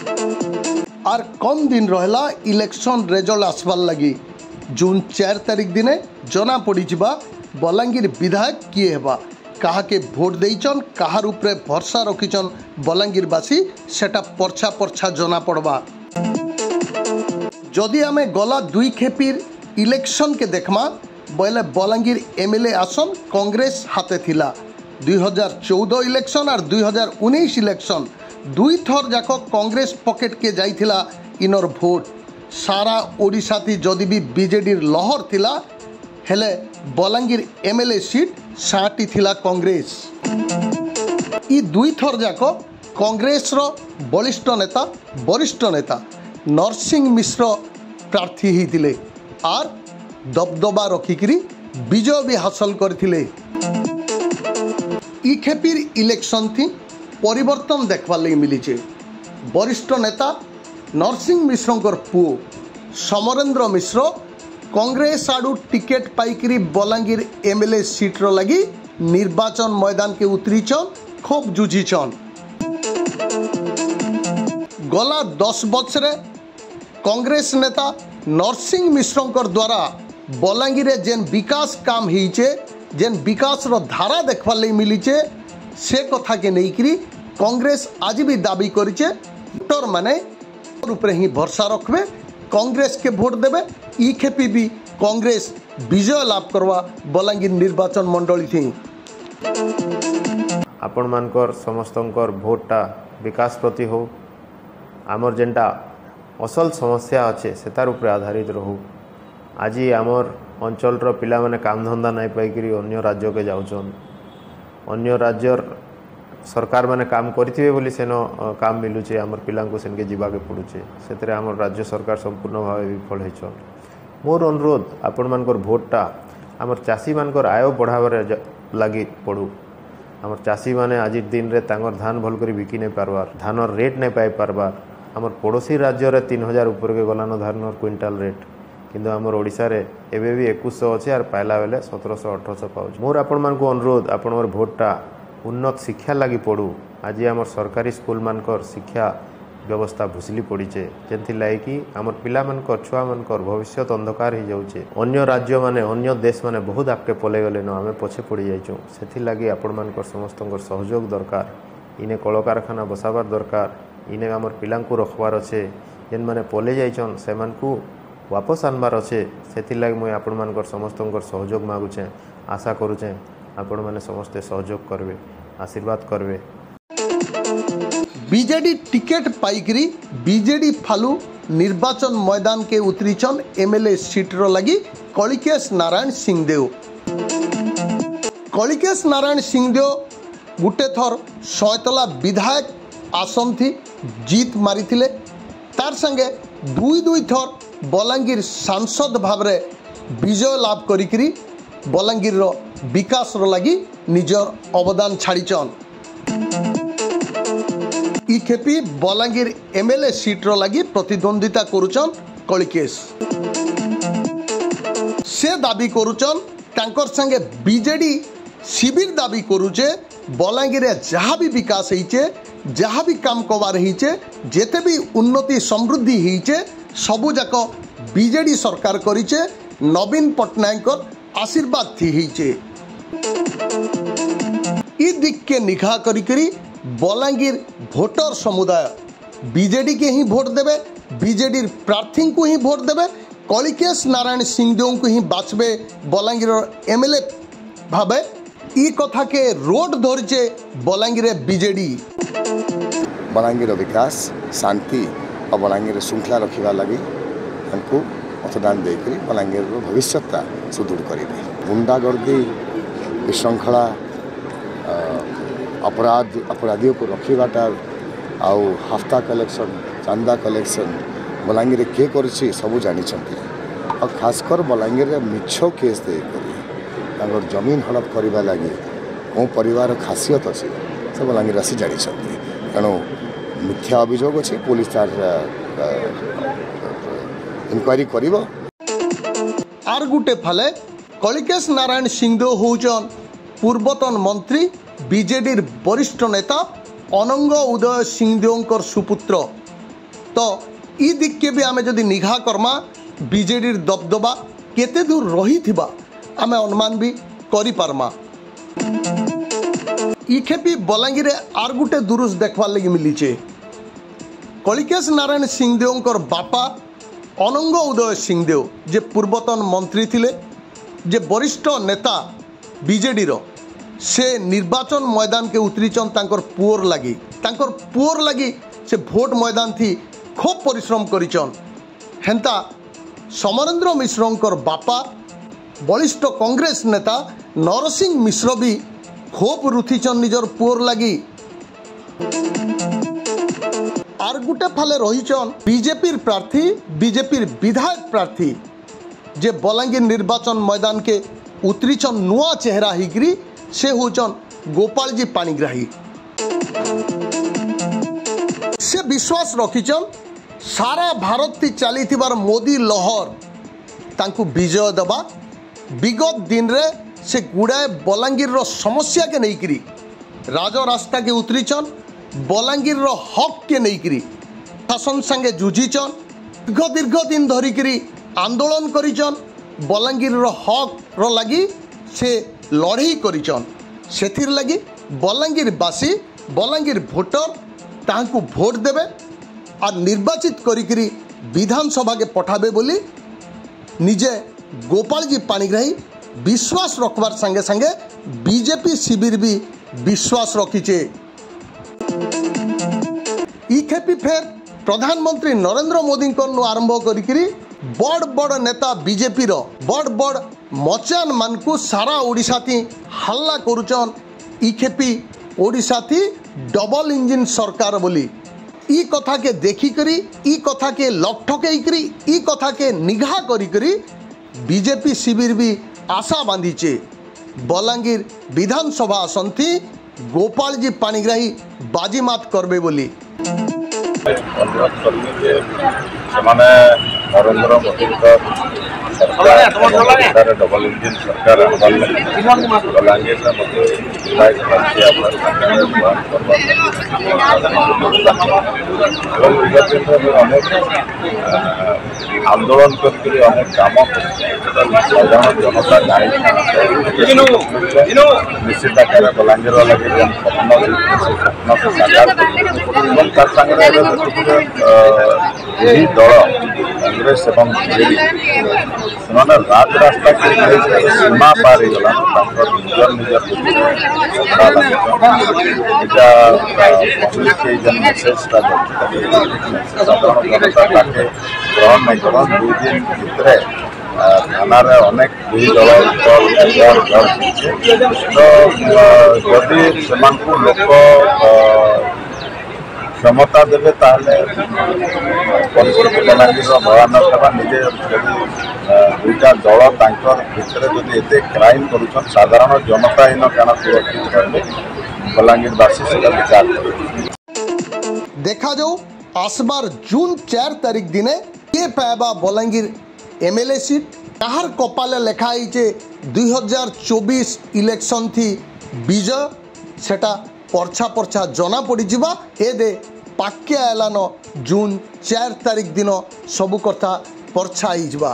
Are कम दिन रहला election result आसबार लगी जून 4 तारिख दिने जना पड़ी बलांगीर विधायक किए हेबा कहा के भोट देइचन कहार उपरे भरसा रखिचन बलांगीरवासी सेटा परछा परछा जना पड़वा। जदि आमे गला 2 खेपीर इलेक्शन के देखमा बोले बलांगीर एमएलए आसन कांग्रेस हाथे थिला। 2014 इलेक्शन और 2019 इलेक्शन 2 थर जाक कांग्रेस पॉकेट के जाइथिला इनर भोट। सारा ओडिशा थी जदि भी बीजेडी लहर थिला हेले बलांगीर एमएलए सीट 60 थिला कांग्रेस। ई 2 थर जाक कांग्रेस रो वरिष्ठ नेता नरसिंह मिश्र प्रार्थी ही थिले आर दबदबा रखिकी विजय भी हासिल करथिले। ई खेपीर इलेक्शन थी परिवर्तन देखवार लगी मिलीचे। वरिष्ठ नेता नरसिंह मिश्रंकर पुओ समरेंद्र मिश्र कांग्रेस आड़ू टिकेट पाइकरी बलांगीर एमएलए सीट्र लगी निर्वाचन मैदान के उतरीचन खूब जुझीचन। गला 10 वर्ष रे कांग्रेस नेता नरसिंह मिश्रंकर द्वारा बलांगीर जेन विकास काम होइचे जेन विकास रो धारा देखवार लगी मिलीचे से कथा के नहीं कांग्रेस आज भी दाबी करिचे वोटर माने ऊपर ही भरसा रखबे कांग्रेस के भोट देबे। ई खेपी भी कांग्रेस विजय लाभ करवा बलांगीर निर्वाचन मंडली थी। आपण मानकर समस्तंकर भोटटा विकास प्रति हो आमर जेनटा असल समस्या अच्छे से तार ऊपर आधारित रहू। आज आमर अंचल पिला माने काम धंदा नहीं पाइकरी अन्य राज्य के जाउछन अन्य राज्यर सरकार माने काम करथिबे बोली सेनो काम मिलुचे आमर पिलांको सेनके जीवाके पड़ुचे से आमर राज्य सरकार संपूर्ण भाव विफल होइछन। मोर अनुरोध आपण मानकर भोटटा आमर चाषी मानकर आय बढ़ाबार लगी पड़ू। आमर चाषी माने आज दिन रे तांगर धान भल करी बिकी नहीं पारबार धानर रेट नहीं पाई पारबार। आमर पड़ोसी राज्य रे 3000 ऊपर के गलानो धानर क्विंटाल रेट किंतु आमर ओडिशा रे एबे भी 2100 अच्छे और पाइला बेले 1700-1800 पाउछ। मोर आपण मानको अनुरोध आपण मोर भोटटा उन्नत शिक्षा लगी पड़ू। आज आमर सरकारी स्कूल मानकर शिक्षा व्यवस्था भुसली पड़ीचे जेंथि लागी कि आमर पिला मानकर छुआ मानकर भविष्य अंधकार हो जाउचे। अन्य राज्य माने अन्य देश माने बहुत आपके पले गले न आमे पछे पड़ी जाइछो सेथि लागी आपण मानकर समस्तंकर सहयोग दरकार। इने कलकारखाना बसाबार दरकार इने आमर पिलांकु रखबार अच्छे जेन माने पले जाइछन सेमानकु वापस आनबार अच्छे सेथि लागी मुई आपण मानकर समस्तंकर सहयोग मागुचे आशा करूचे आपण माने समस्ते सहयोग करबे आशीर्वाद करबे। बीजेडी टिकेट पाइकरी बीजेडी फालू निर्वाचन मैदान के उतरीचन एमएलए सीट्र लगी कलिकेश नारायण सिंहदेव। कलिकेश नारायण सिंहदेव गुटे थर सयतला विधायक आसन थी जीत मारी थिले तार संगे 2 थर बलांगीर सांसद भाव रे विजय लाभ करिकरी बलांगीर रो विकास रो लगी निजर अवदान छाड़ीचन। ई खेपी बलांगीर एमएलए सीट्र लगी प्रतिद्वंदिता करुचन कलिकेश। से दाबी करुचन तांकर संगे बीजेडी शिविर दाबी करुचे बलांगीर जहाँ भी विकास होइचे जहाँ भी काम कबार होइचे जेते भी उन्नति समृद्धि होइचे सबु जाक बीजेडी सरकार करिचे नवीन पट्टनायक आशीर्वाद थी होइचे। ई दिक के निखा करी बलांगीर भोटर समुदाय बीजेडी के ही भोट देवे बीजेडी प्रार्थी को ही भोट देवे कलिकेश नारायण सिंहदेव को ही बाछबे बलांगीर एमएलए भावे। ई कथा के रोड धरचे बलांगीर बीजेडी। बलांगीर विकास शांति और बलांगीर श्रृंखला रखा लगी हमको मतदान देकर बलांगीर भविष्यता सुदृढ़ करेंगे। गुंडागर्दी विशृंखला अपराधियों को रखाटा आउ हफ्ता कलेक्शन चांदा कलेक्शन बलांगीर किए कर सब जानी और खासकर बलांगीर मिछ केस देकर जमीन हड़प करने लगी कौ परिवार खासियत अच्छी से बलांगीरवासी जानी तेणु मिथ्या अभियोग अच्छी पुलिस तार इनक्वारी करिवो। आर गुटे फाले कलिकेश नारायण सिंहदेव होउचन पूर्वतन मंत्री बीजेडी वरिष्ठ नेता अनंग उदय सिंहदेवंकर सुपुत्र तो ई दिख के भी आमे जदि निघा करमा बीजेडी दबदबा केते दूर रही थिबा आमे अनुमान भी करि पारमा। ई खेपी बलांगीर आर गुटे दुरुस देखवार लगी मिलीचे। कलिकेश नारायण सिंहदेव बापा अनंग उदय सिंहदेव जे पूर्वतन मंत्री थिले, जे वरिष्ठ नेता बीजेडी रो, से निर्वाचन मैदान के उतरीचन तांकर पुअर लगी से भोट मैदान थी खूब परिश्रम करिचन। हेंता समरेंद्र मिश्र बापा वरिष्ठ कांग्रेस नेता नरसिंह मिश्र भी खूब रुथिचन निजर पुअर लगी। आर गुटे फाले रहीचन बीजेपी प्रार्थी, बीजेपी विधायक प्रार्थी जे बलांगीर निर्वाचन मैदान के उतरीचन नुआ चेहरा हिग्री, से होचन गोपाल जी पाणिग्राही। से विश्वास रखीचन सारा भारत ती चली मोदी लहर तांकु विजय दबा। विगत दिन रे से गुड़ाए बलांगीर रो समस्या के नहीं करी राजरास्ता के उतरीचन, बलांगीर रो हक के नहीं करी शासन संगे जुझीचन, दीर्घ दिन धरिकी आंदोलन करिचन, बलांगीर रो हक रो लगी से लड़ाई करिचन। सेथिर लगी बलांगीरवासी, बलांगीर भोटर तांकु भोट देवे और निर्वाचित करिकरी विधानसभा के पठाबे बोली निजे गोपाल जी पाणिग्राही विश्वास रखबार संगे संगे बीजेपी शिविर भी विश्वास रखीचे। ई खेपी फेर प्रधानमंत्री नरेंद्र मोदी को आरंभ करिकरी बड़ बड़ नेता बीजेपी रो बड़ मचान मानकु सारा ओडिशा थी हल्ला करुचन। ई खेपी ओडिशा थी डबल इंजिन सरकार बोली। ई कथा के देखी करी, ई कथा के लकठके करी, ई कथा के निगाह करी करी बीजेपी शिविर भी आशा बांधीचे बलांगीर विधानसभा आसन थी गोपाल जी पाणिग्राही बाजीमात करबे बोली। नरेंद्र मोदी सरकार डबल इंजिन सरकार बलांगीर आंदोलन करके अनेक काम साधारण जनता जानी निश्चित आकार बलांगीर लगे स्वप्न स्वप्न को साकार दल कांग्रेस एवं बीजेपी से राजरास्ता के सीमा पार गला मेसेज साधारण जनता ग्रहण नहीं कर 2 दिन भितर थाना अनेक दुई दल तो जदि से लोक क्षमता देवे परिस्थिति बलांगीर भयानक था निजे दुईटा दल भितर जदि एत क्राइम करुछन साधारण जनता हीन क्या सुरक्षित रहे बलांगीरवासी से विचार कर। देखा जाऊ आसबार जून 4 तारीख दिने के पाएबा बलांगीर एमएलए सीट कहार कपाले लेखाई 2024 इलेक्शन थी विजय सेटा परछा परछा जना पड़ी जिबा ए दे पाक्या एलान जून 4 तारीख दिन सबु कथा परछा ही जिबा।